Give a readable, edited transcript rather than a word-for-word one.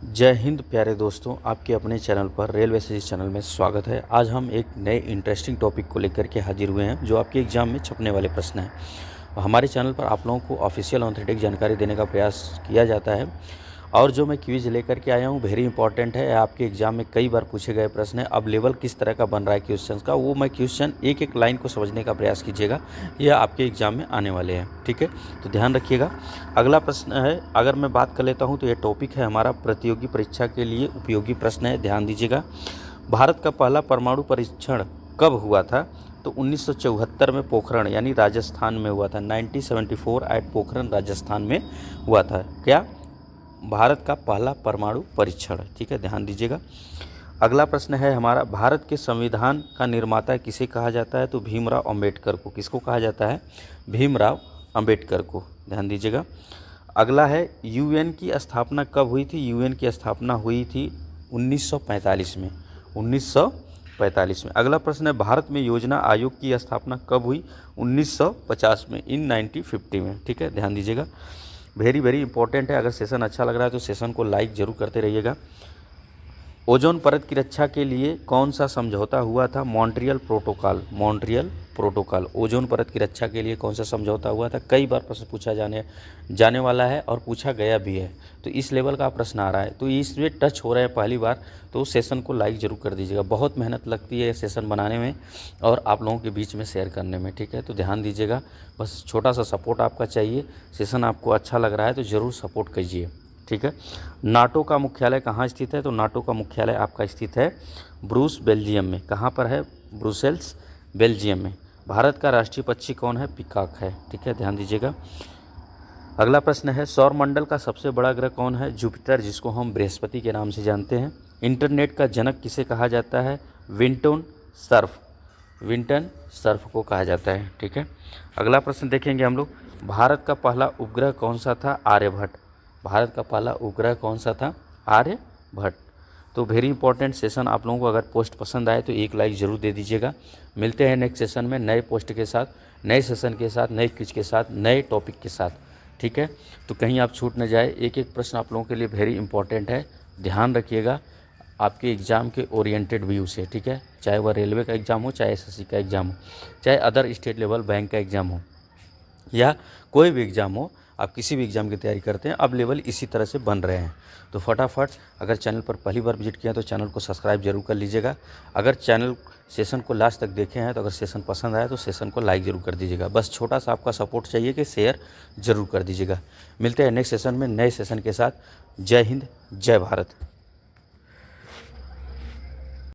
जय हिंद प्यारे दोस्तों, आपके अपने चैनल पर रेलवे सीरीज चैनल में स्वागत है। आज हम एक नए इंटरेस्टिंग टॉपिक को लेकर के हाजिर हुए हैं जो आपके एग्ज़ाम में छपने वाले प्रश्न हैं। हमारे चैनल पर आप लोगों को ऑफिशियल ऑथेंटिक जानकारी देने का प्रयास किया जाता है और जो मैं क्विज़ लेकर के आया हूँ वेरी इंपॉर्टेंट है। आपके एग्जाम में कई बार पूछे गए प्रश्न है। अब लेवल किस तरह का बन रहा है क्वेश्चंस का, वो मैं क्वेश्चन एक एक लाइन को समझने का प्रयास कीजिएगा। यह आपके एग्जाम में आने वाले हैं, ठीक है, तो ध्यान रखिएगा। अगला प्रश्न है, अगर मैं बात कर लेता हूँ तो ये टॉपिक है हमारा प्रतियोगी परीक्षा के लिए उपयोगी प्रश्न है, ध्यान दीजिएगा। भारत का पहला परमाणु परीक्षण कब हुआ था? तो 1974 में पोखरण यानी राजस्थान में हुआ था। 1974 एट पोखरण राजस्थान में हुआ था। क्या? भारत का पहला परमाणु परीक्षण, ठीक है, ध्यान दीजिएगा। अगला प्रश्न है हमारा, भारत के संविधान का निर्माता किसे कहा जाता है? तो भीमराव अंबेडकर को। किसको कहा जाता है? भीमराव अंबेडकर को, ध्यान दीजिएगा। अगला है, यूएन की स्थापना कब हुई थी? यूएन की स्थापना हुई थी 1945 में, 1945 में। अगला प्रश्न है, भारत में योजना आयोग की स्थापना कब हुई? 1950 में, इन 1950 में, ठीक है, ध्यान दीजिएगा। वेरी वेरी इंपॉर्टेंट है। अगर सेशन अच्छा लग रहा है तो सेशन को लाइक जरूर करते रहिएगा। ओजोन परत की रक्षा के लिए कौन सा समझौता हुआ था? Montreal protocol, Montreal protocol. Ozone परत की रक्षा के लिए कौन सा समझौता हुआ था? कई बार प्रश्न पूछा जाने वाला है और पूछा गया भी है, तो इस लेवल का प्रश्न आ रहा है, तो इसमें टच हो रहा है पहली बार, तो सेशन को लाइक जरूर कर दीजिएगा। बहुत मेहनत लगती है सेशन बनाने में और आप लोगों के बीच में शेयर करने में, ठीक है, तो ध्यान दीजिएगा। बस छोटा सा सपोर्ट आपका चाहिए। सेशन आपको अच्छा लग रहा है तो ज़रूर सपोर्ट कीजिए, ठीक है। नाटो का मुख्यालय कहाँ स्थित है? तो नाटो का मुख्यालय आपका स्थित है ब्रूस, बेल्जियम में। कहाँ पर है? ब्रुसेल्स, बेल्जियम में। भारत का राष्ट्रीय पक्षी कौन है? पीकॉक है, ठीक है, ध्यान दीजिएगा। अगला प्रश्न है, सौरमंडल का सबसे बड़ा ग्रह कौन है? जुपिटर, जिसको हम बृहस्पति के नाम से जानते हैं। इंटरनेट का जनक किसे कहा जाता है? विंटन सर्फ, विंटन सर्फ को कहा जाता है, ठीक है। अगला प्रश्न देखेंगे हम लोग, भारत का पहला उपग्रह कौन सा था? आर्यभट्ट। भारत का पहला उपग्रह कौन सा था? आर्यभट्ट। तो वेरी इंपॉर्टेंट सेशन। आप लोगों को अगर पोस्ट पसंद आए तो एक लाइक ज़रूर दे दीजिएगा। मिलते हैं नेक्स्ट सेशन में नए पोस्ट के साथ, नए सेशन के साथ, नए क्विज के साथ, नए टॉपिक के साथ, ठीक है। तो कहीं आप छूट न जाए। एक एक प्रश्न आप लोगों के लिए वेरी इंपॉर्टेंट है, ध्यान रखिएगा आपके एग्ज़ाम के ओरिएंटेड व्यू से, ठीक है। चाहे वह रेलवे का एग्ज़ाम हो, चाहे एसएससी का एग्ज़ाम हो, चाहे अदर स्टेट लेवल बैंक का एग्ज़ाम हो या कोई भी एग्ज़ाम हो, आप किसी भी एग्ज़ाम की तैयारी करते हैं, अब लेवल इसी तरह से बन रहे हैं। तो फटाफट अगर चैनल पर पहली बार विजिट किया तो चैनल को सब्सक्राइब जरूर कर लीजिएगा। अगर चैनल सेशन को लास्ट तक देखे हैं तो अगर सेशन पसंद आया तो सेशन को लाइक ज़रूर कर दीजिएगा। बस छोटा सा आपका सपोर्ट चाहिए कि शेयर ज़रूर कर दीजिएगा। मिलते हैं नेक्स्ट सेशन में नए सेशन के साथ। जय हिंद, जय भारत।